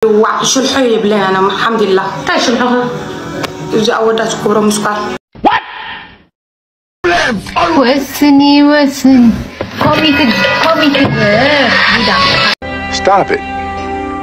شو الحي بلا أنا الحمد لله. تعيش الحقها. إذا أودعت كبر مسكر. وسني Stop it.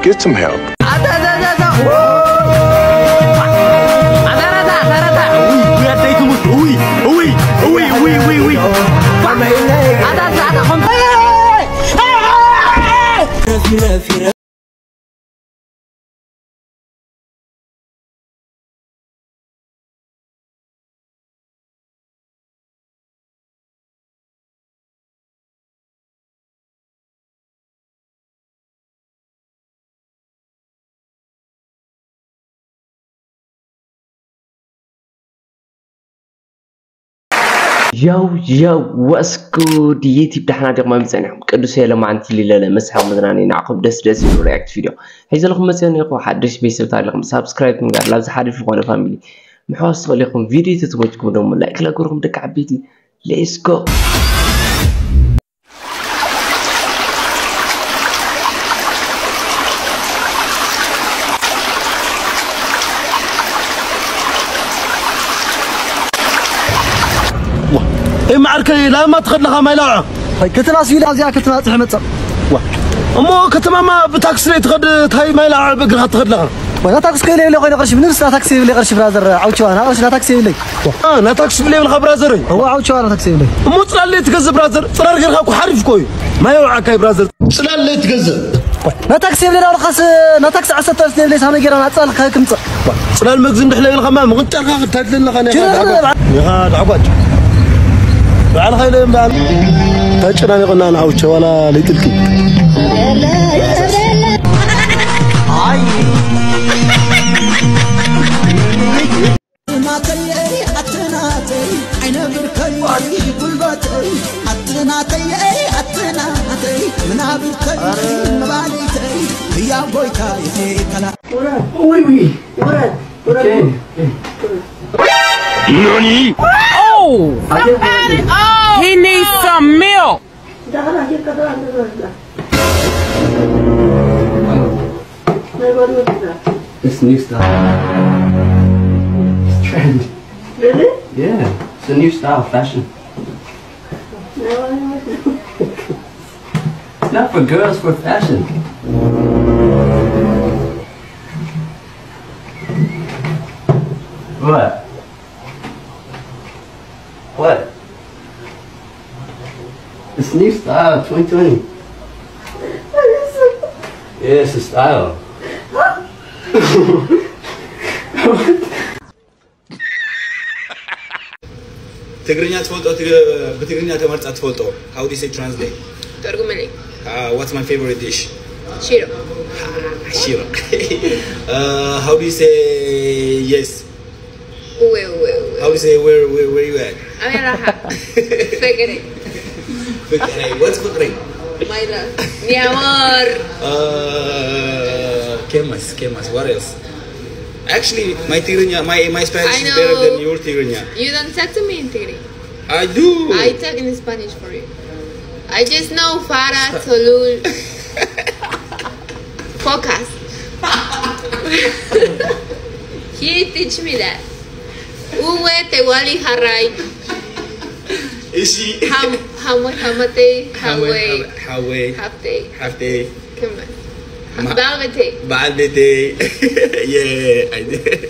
Get some help. Yo, what's good? YouTube دحنا دقيقة ما بتسألني قدوس هي لما عنتي ليلة مسح ومدراني نعقب دس رياكت فيديو هيزل لكم مثلا يقوى حدش بيسوي لكم سبسكرايب من قبل لازم حد في قناة فاميلي محاوس لكم فيديو تتوجهكم دوم لايك لكم دك عبيتي let's go. إيه معركة لا ما تخد لها ما يلعب. كتنا سيلا زيا كتنا تحمد. أمو كتنا ما بتاكسي تخد تاي ما يلعب بقرها تخد لها. ولا تاكسي اللي غير قرش بنرس لا تاكسي اللي قرش برازر عوشوانا قرش لا تاكسي اللي. لا تاكسي اللي بالخبر برازر. هو عوشوانا تاكسي اللي. أمو تلا اللي تجز برازر تلا غير خاكو حرف كوي ما يوعى كاي برازر. تلا اللي تجز. لا تاكسي اللي رخص لا تاكسي عسى تاكسي اللي سامي جيران أتصل خاكم ص. تلا المجزم دحلي الخمام وأنت خاك تهدل لنا خانة. يا عقد. على خير يوم بعد تاجرنا قلنا أنا عوشة ولا ليتلكي NANI? Oh! He needs some milk. It's new style. It's trendy. Really? Yeah, it's a new style, fashion. It's not for girls, for fashion. What? What? It's new style, 2020. Yeah, it's a style. تقرينيا تفوتو بتقرينيا تمرت تفوتو. How do you say translate? ترجمني. What's my favorite dish? شيرو. Shiro. How do you say yes? How do you say where you at? أنا راح. فكري. What's فكري? My love. Mi amor. Kemas. What else? Actually, my Spanish is better than your Tigrinya. You don't talk to me in Tigray. I do. I talk in Spanish for you. I just know Farah, Tolul. Focus. He teach me that. Uwe tewali harai. Is she? Hamate. Hafte. Come on. Balvete. Yeah, I did.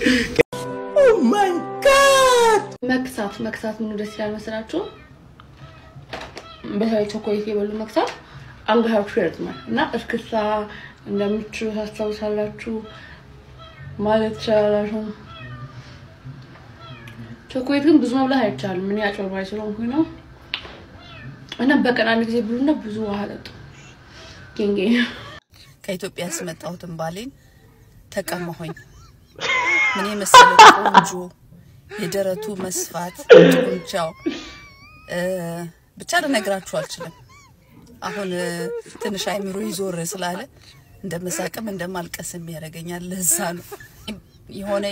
Oh my God. መክሳት ምን ደስ ይላል መሰላችሁ በተለይ ቾኮሌት የበሉ መክሳት አንገታችሁ ይረጥማል እና እስክሳ እንደምትችሉ ታስታውሳላችሁ ማለት ይችላልላችሁ ቾኮሌት ግን ብዙ መብላት አይቻልም ምን ያጨርባይ ስለሆንኩኝ ነው እና በቀን አንድ ጊዜ ብሉና ብዙ ውሃ ጠጡ ኪንጌ ከኢትዮጵያ ስመጣሁትን ባሌን ተቀመሆኝ ምን የመሰለ ቆንጆ የደረቱ መስፋት ጡንቻው ብቻ ለነግራችሁ አልችልም አሁን ትንሽ አይምሮ ይዞር ስላለ እንደመሳቀም እንደማልቀስም ያረጋኛል ለዛ ነው የሆነ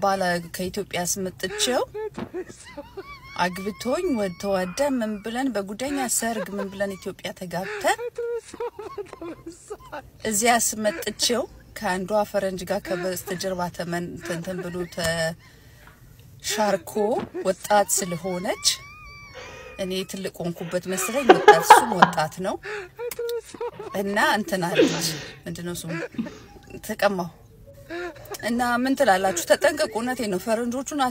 ባላ ከኢትዮጵያ ስመጥቼው አግብቶኝ ወተዋደ ምን ብለን በጉደኛ ሰርግ ምን ብለን ኢትዮጵያ ተጋብተን እዚያ ስመጥቼው ከአንዷ ፈረንጅ ጋር ከበስተጀርባ ተንተን ብሎ ተሻርኮ ወጣት ስለሆነች እኔ ትልቅ ሆንኩበት መሰለኝ ወጣት እሱም ወጣት ነው እና እንትን አለች ምንድነው ስሙ ተቀማው እና ምን ትላላችሁ ተጠንቀቁ እውነቴን ነው ፈረንጆቹን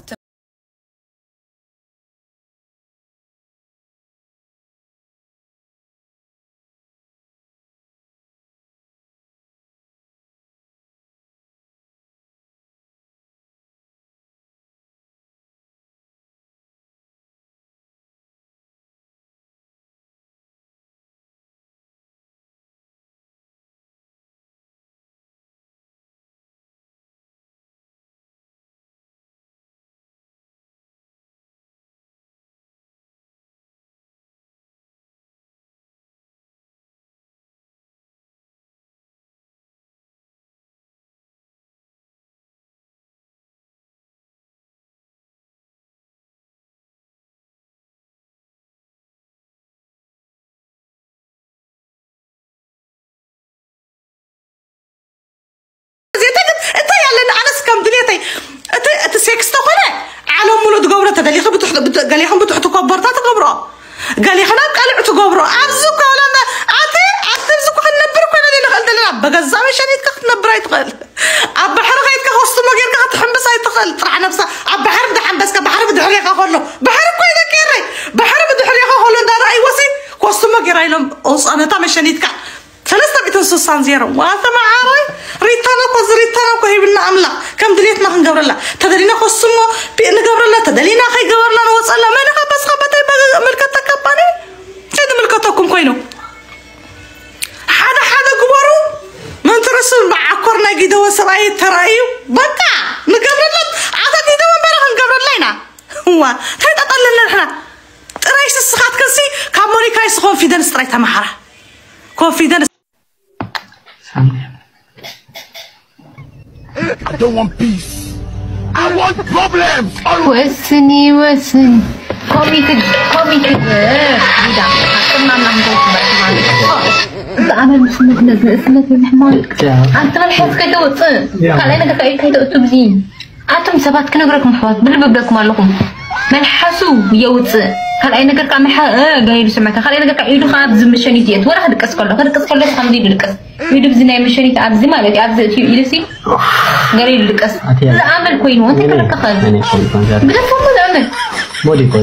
أنت سكستة خلا على مولود قبره تدلي قال لي خم بتروح تكبرت تقبره قال لي خنا قال لي تقبره عزك ولا أنا أعترزك خلنا نبرك ولا اللي خلنا نلعب بجزء مش هنيت كخ نبرة يتقل أبحر غيرك هوست ما غيرك هتحمس هيتقل طلع نفسه أبحر بدي حمس كبحر بدي حليقة خلنا بحر كويدا كيري بحر بدي حليقة خلنا ده رأي وسي هوست ما غير لهم أص أنا تامش هنيت كخ ثلاثة بيتنسوا سانزيرو وهذا ما عاري ريتانا كهي بنا عملا كم دليتنا خنجبر الله تدلينا خصمه بين جبر الله تدلينا خي جبر الله وصل الله ما نخا بس خبطي ملكتك كباني شيء ملكتكم كوينو حدا جبرو ما ترسل مع كورنا جيدا وسبعي ترايو بقى نجبر الله عاد جيدا وبرا خنجبر لنا هو هاي تطلعنا إحنا تريش السخات كنسي كموني كايس confidence تريتها محرة confidence I don't want peace. I want problems. وسني كوميك بيدا كنا نعمل أنا مش اسمك الحمار أنت الحس كده وصل قال أنا كده أتوبزين أنتم سبات كنا نقولكم حوات بالبدك مالكم من حسوا يوصل قال أنا كده كم جاي بسمعك قال أنا كده يدو خاب زم مشانيتيات ورا هذا كسر كله خمدي بالكسر يدو بزنا مشانيت أبزي مالتي أبزي شو يلسي قال بالكسر لا عمل كوين وأنت كده كخال بدك فوق عمل مودي كون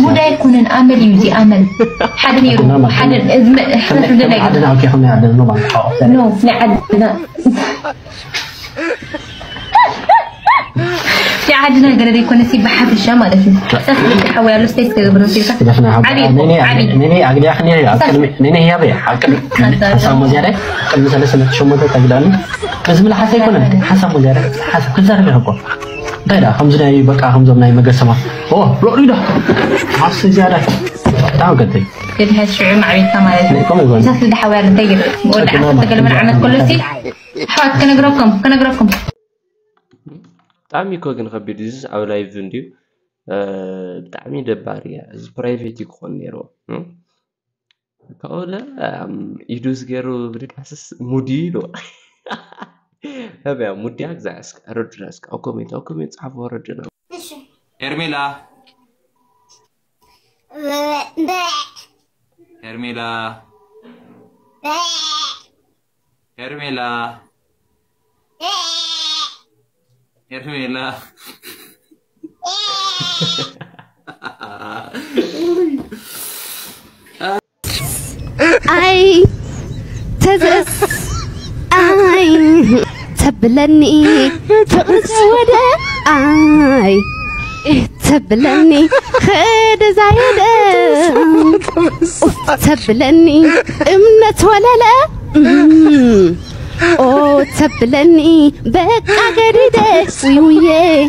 مودي يكون عمل يمزي عمل حدا يروح حدا إزم إحنا بدنا عدنا أوكي خمني عدنا نو بعد نو لا عدنا في عادنا قرر يكون نسيب بحث الشمال سافر حوالي لستيس كذا بنصير عبي نيني أقدر أخني نيني هي بيا حكم حسام مزيارة كم مثلا سنة شو مدة تقدرني بس من حسام يكون حسام مزيارة حسام كذا ربي هكو ده خمسة ناي بقى خمسة ناي مقسمة أوه لوري ده حسام زيارة تعال قدي كده هالشعور معي كمان سافر ده حوالي تجر ولا حتى تكلم عن كل شيء حوات كنا جربكم تعمي كوجن خبير ديز أو لايف فيديو تعمي دبارية از برايفت يكون نيرو كأولا يدوس غيرو بريد حسس موديلو هبا مودي أكزاسك أردراسك أو كوميت عفوا رجنا إرميلا إرميلا Yarmila. I تبلني تغزوده I تبلني خد زايده تبلني امنت ولا لا أو تبلني بقى قريدة ويويه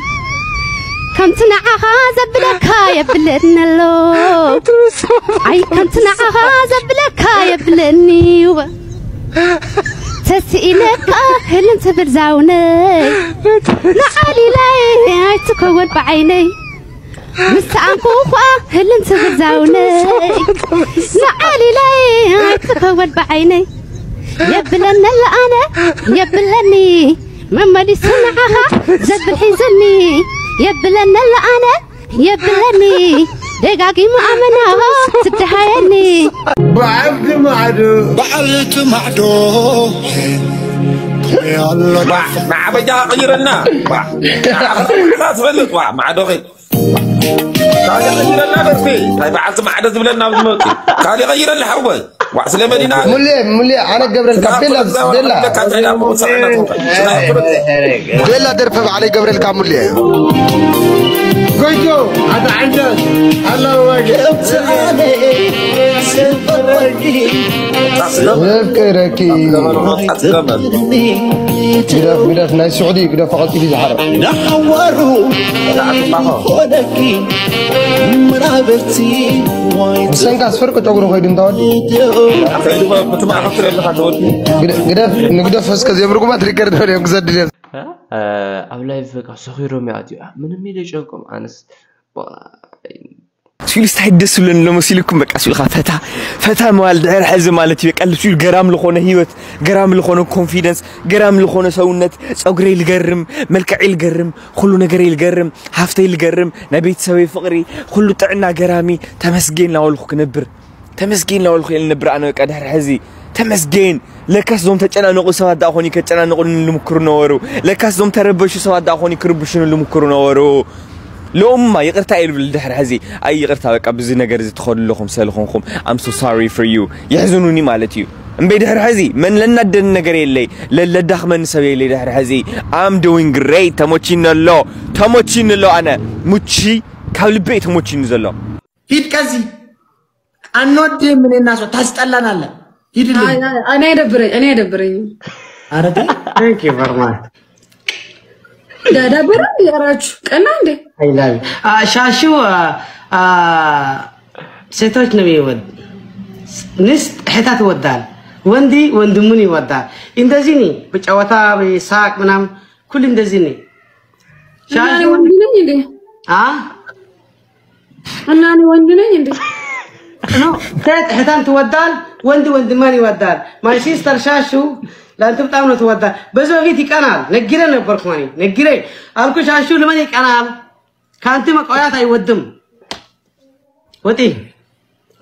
كم تنعها زبلكها يا بلدنا لو أي كم تنعها زبلكها يا بلدني تسئلك هل انت برزاوني نعالي لاي تكون بعيني مستعنكو هل انت برزاوني نعالي لاي تكون بعيني يبلن الأنا يبلني ممدي سمعها زبل حزني يبلن الأنا يبلني دقاقي مؤمنها تتحيني بعبد معدو يا الله مع بجا غيرنا لا تفلت مع دوغي قال غيرنا بس طيب عاد ما عاد زبلنا بموتي قال غير الحوي وعسل مدينه مولي انا جبريل كابيلا بيلا درف علي جبريل كامولي قلتو هذا عندك الله وجهك سفرك بدأ في السعودية بدأ فقط في الحرب نحوروا ودكي مرابتي سنك أسفر كتوغرو خيدين تاود نقدر فسك زي بركو ما تريكر دوري يقصد لي أولاي فيك صغيرو مياديو من ميلي جنكم أنس سويل استحدث لنا لما سيلكم بقى سويل فتا مال دعير حزم مالتي بقى سويل جرام لخونه هيوت جرام لخونه كونفيدنس جرام لخونه سونت صغري الجرم ملكعي الجرم كله نجري الجرم حفتي الجرم نبيت سوي فقري كله طعنا جرامي تمسجين لاولخ كنبر تمسجين لاولخ النبر انا بقى دحر حزي تمسجين لكاس زوم تጨናነቁ ሰዋዳ ሆኒ ከጨናነቁ ልምክሩ ነው ወሩ ለካስ ዞም ተረበሹ ሰዋዳ ሆኒ ክርብሽኑ ልምክሩ ነው ወሩ لوما يقرتا يلبل دحر حزي اي يقرتا بقى بزي نجر زي تخول لكم سالخونكم I'm so sorry for you يحزنوني مالتي امبي دحر حزي من لنادن نجر يلي للدخمن سبي يلي دحر حزي I'm doing great تموتشين الله انا موتشي كالبي تموتشين زلو هيد كازي انودي من الناس تاسطلاناله هيد انا يدبرني ارده ثانك يو فيري ماتش دادا برا يراچ ቀና እንዴ አይላል ሻሹ ሴቶች ነው ይወድ ንስ እህታት ይወዳል ወንዲ ወንድሙን ይወዳል እንደዚህ ነው በጨዋታ በሳቅ ምናምን ኩል እንደዚህ ነው ሻሹ ወንድ ነኝ እንዴ እናኔ ወንድ ነኝ እንዴ ነው እህታን ትወዳል ወንድ ወንድማን ይወዳል ማይ ሲስተር ሻሹ لأنت بتعمل تودا بس ما في كنال نجري نبركماني نجري ألكو شاشو لمن كنال كانت ما قويات يودم وتي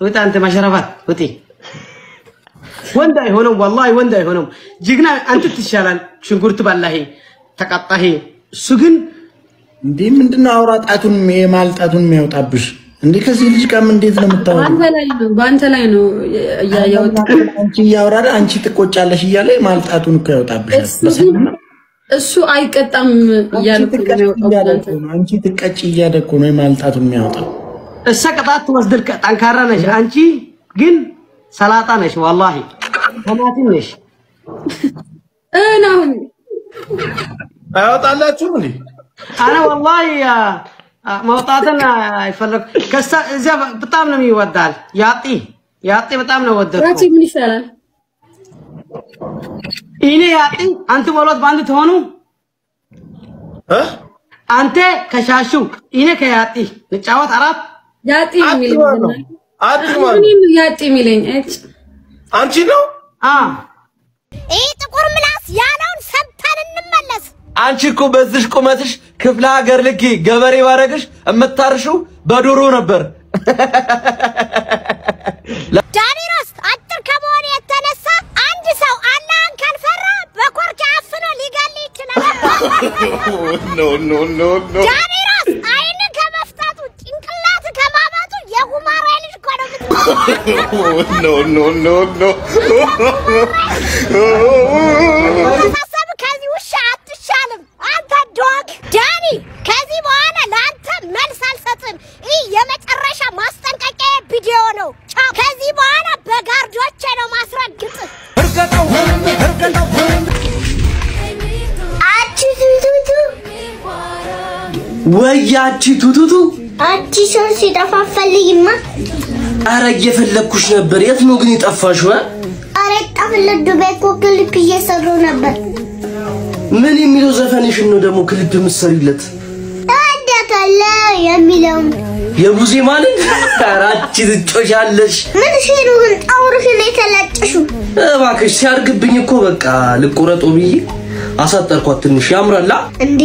أنت ما شرفت وتي ونداي هونم والله ونداي هونم جينا أنت تشالن شو قلت بالله تقطعه سجن دي من دنا أورات أتون مي مالت أتون مي وتعبش عندي كسي ليش كم من ديت لما تطور بانت لاينو يا أنتي يا وراد أنتي تقول على شيء عليه مالت أتون كيو تعبش بس السو أي كتام أنتي تكأتي يا دكوني مالت أتون ميوتا السكتات وصدرك تنكرنا نش أنتي جن سلاطة نش والله هماتي نش أنا أيوة الله تشوفني أنا والله يا موطاتنا يفلك كسا إذا بتامنا ميودال يعطي بتامنا ودك راتي من فعلا إني يعطي أنت ولد باندي تهونو أنت كشاشو إني كيعطي نتشاوت عرب يعطي ميلين يعطي ميلين إيش أنتي نو إيه تقول ملاس يا لون سبتان النملس አንቺ እኮ በዚህ ቁመትሽ ክፍለ ሀገር ልኪ ገበሬ ባረግሽ እምታርሽው በዶሮ ነበር ዳኒሮስ አጥር ከመሆኑ የተነሳ አንድ ሰው አላህን ካልፈራ በኮርቻ አፍኖ ሊገል ይችላል ኖ ዳኒሮስ አይን ከመፍታቱ ጭንቅላት ከማባቱ የጉማራ ልጅ እኮ ነው ኖ ዳኒ ከዚህ በኋላ ለአንተ መልስ አልሰጥም። ይህ የመጨረሻ ማስጠንቀቂያ ቪዲዮ ነው። ከዚህ በኋላ በጋርዶቼ ነው ማስረግጥ። አቺ ቱቱቱ ወያቺ ቱቱቱ አቺ ሰው ሲጠፋፈልኝማ አረ እየፈለኩሽ ነበር። የት ነው ግን የጠፋሽው? አረ ጠፍልህ ዱባይ እኮ ክሊፕ እየሰሩ ነበር። ምን የሚለው ዘፈንሽን ነው ደግሞ ክሊፕ የምትሰሪለት? ታደከለ የሚለው የቡዜ ማለት ታራች ትጮሻለሽ ምን ሲሉ ግን ጣውርህ ላይ ተላጨሹ እባክሽ ሲያርግብኝ እኮ በቃ ልቆረጦ ብዬ አሳጠርኳት ትንሽ ያምራላ እንዴ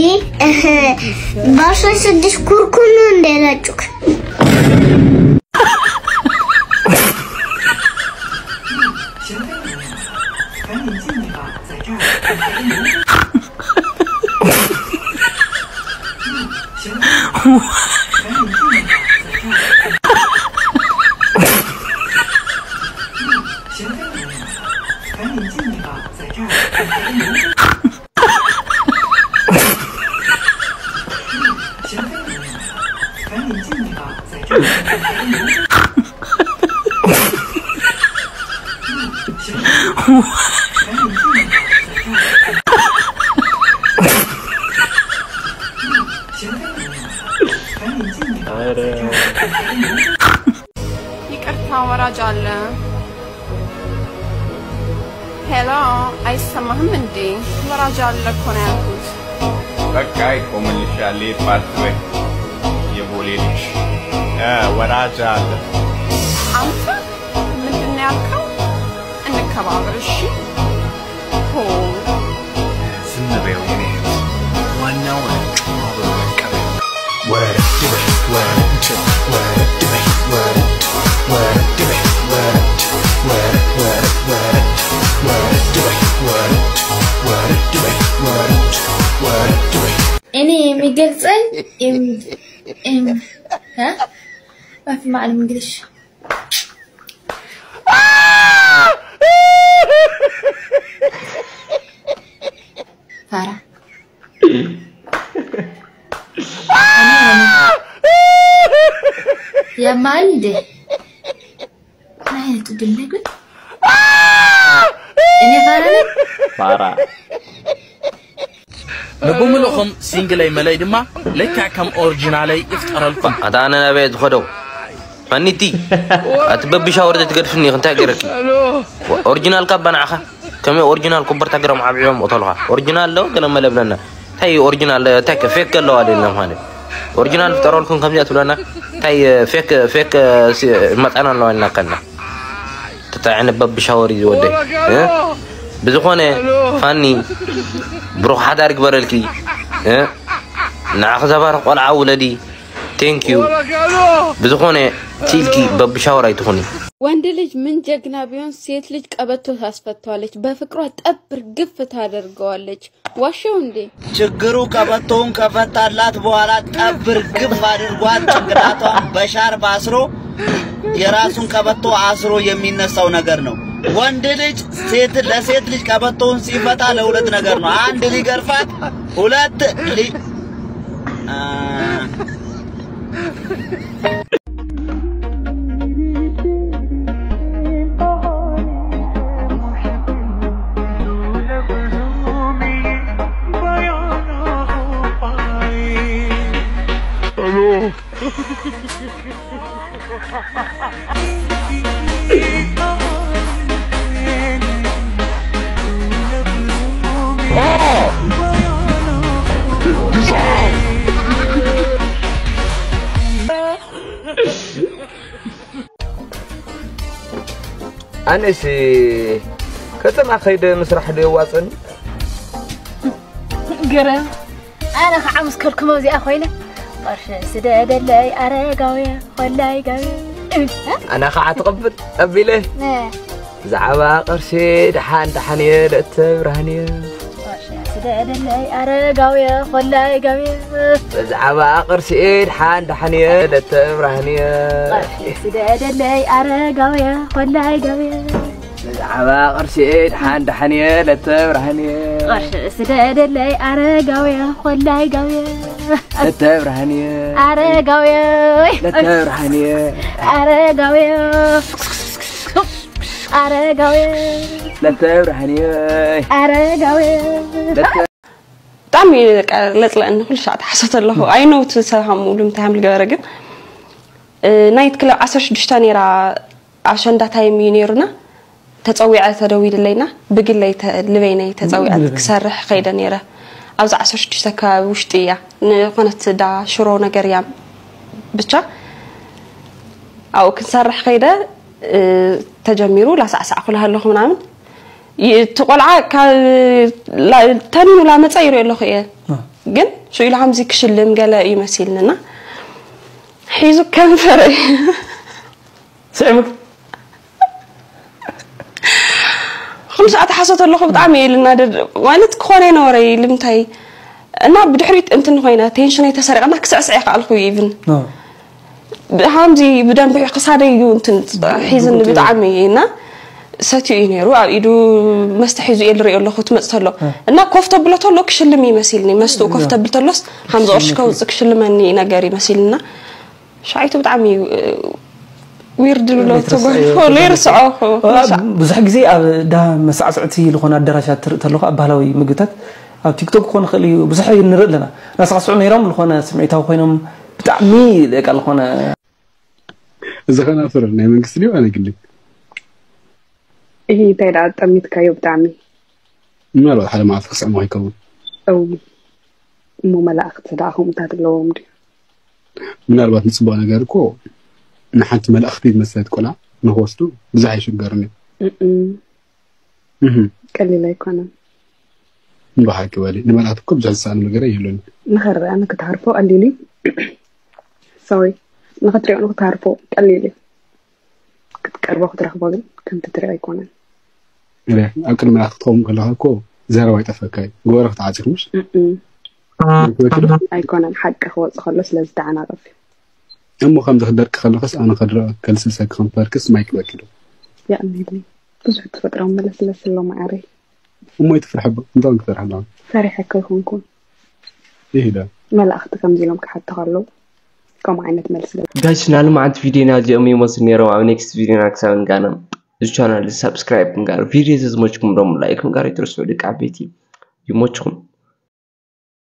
ባሽ6 ኩርኩም እንደላጩክ ይቅርታ ወራጅ አለ ሄሎ አይሰማህም እንዴ ወራጅ አለ እኮ ነው ያልኩት በቃ ይቆምልሻል ፓስዌ የቦሌ ልጅ ወራጅ አለ አንተ ምንድን ነው ያልከው እንከባበር እሺ ሆ ዝም በይው የኔ ዋናው አብሮ መቀበል እኔ የሚገልጸኝ ما في معلم انجليش فارا يا مالدي ما هي تقول لي قول انا فارا نقوم لكم سينجل ملاي دما لك كم اوريجينالي يفتر الفن انا نبيت خدو فنيتي اتبب شاورد تقرفني انت غيرك اوريجينال كبنا اخا كم اوريجينال كبر تقرم عبيهم وطلها اوريجينال لو كلام لبننا هي اوريجينال تك فيك لو علينا مالك اوريجينال فترى لكم كم جات لنا هي فيك متانا لو لنا كنا تتعين بب شاوري يودي بزخونه فاني بروح حدا يكبر لكي ناخذ بارق ولا ولدي ثانك يو بزخونه تيلكي بب شاوري تخوني ወንድ ልጅ ምን ጀግና ቢሆን ሴት ልጅ ቀበቶ ታስፈታዋለች በፍቅሯ ጠብር ግፍ ታደርገዋለች ዋሻው እንዴ ችግሩ ቀበቶውን ከፈታላት በኋላ ጠብር ግፍ አድርጓት ጭንቅላቷን በሻርፕ አስሮ የራሱን ቀበቶ አስሮ የሚነሳው ነገር ነው ወንድ ልጅ ለሴት ልጅ ቀበቶውን ሲፈታ ለሁለት ነገር ነው አንድ ሊገርፋት ሁለት أنا كتم أخيد مسرح لي واصل قرم أنا خعمس كلكم وزي أخوينا قرش سداد اللي أرقاوية ولا يقاوية أنا خعت قبل أبي له زعبا قرشي دحانية لتبرهنية قرش سداد اللي أرقاوية ولا يقاوية زعبا قرشي دحانية لتبرهنية قرش سداد اللي أرقاوية ولا يقاوية زعبا قرشي دحانية لتبرهنية قرش سداد اللي أرقاوية ولا يقاوية لتبرهنية أرقاوية لتبرهنية أرقاوية أرقاوية لتبرهنية أرقاوية طعمي لأنه كل شيء حسيت الله أي نوت سهم ولم تعمل جارجن نايت كلا 16 نيرة عشان ده تايم ينيرنا تسوي تدوير لينا بقي لي لبيني تسوي كسرح خيدا نيرة أوزع 16 كا وشتية قناة دا شرو نجريام بتشا أو كنسرح خيدا تجميرو لا ساعة كلها له منامن تقولع لا تاني ولا متصير له خيا جن شو يلعب عم زيك شلم قال يمثلنا حيزو كم فرق سعمك خمس ساعات حصلت له خبط عميل نادر وانا تكوني نوري لمتاي انا بدحريت انت نخوينا تنشن يتسرق انا كسعسعي قالكو يفن هامزي بدن بي قصادي يو انت حيزن بطعمينا ساتيو ينيرو ايدو مستحيزو يلري له تمصتلو انا كفته بلتلو كشلم يمثلني مستو كفته بلتلوس حمزه اشكو زكشلمني نغير يمثلنا شايتو بطعمي ويرد له تبغى ليرسعه بزح غزي دا مسعسعتي لخونا الدراشات تلخ ابهلاوي مغتات اب تيك توك كون خلي بزح ينرد لنا ناسعسعو نيرام لخونا سمعيتاو خوينم بطعمي لك لخونا اذا كان افر ناي منكس ليو انا قلت ايه تايدا طميت كايو بطعمي ما لو حدا ما افكس عمو يكون او مو ملاخت داهم تادلوم دي من البات نصبو نغيركو نحنت ملاختي مسات كلها نهوستو بزح يشغرني قال لي لا يكون بحكي والي نملات كوب جلسان مغري يلون نخر انا كنت عارفه قال لي سوري نخطري انا كنت عارفه قال لي كنت قربه خد رخبه كنت ترى يكون لا اكل ملاخ تقوم كلها كو زهره يطفكاي غورك تعاجكمش ايكون حق خلص لازدعنا رفي أمو خم دخدرك خلص أنا خدر كلسة كم باركس مايك باكلو يا أمي بس بتفكر هم لسه لو ما أعرف أمو يتفرح بق نضل كثر حلان فرح كل كون إيه ده ما لا أخذ كم زيلهم كحتى خلوا كم عينة ملس guys نالو ما عند فيديو ناجي أمي مصنيرو أو next video ناكسان كانم this channel subscribe نقال videos زموجكم دوم like نقال يترسوا لك عبيتي يموجكم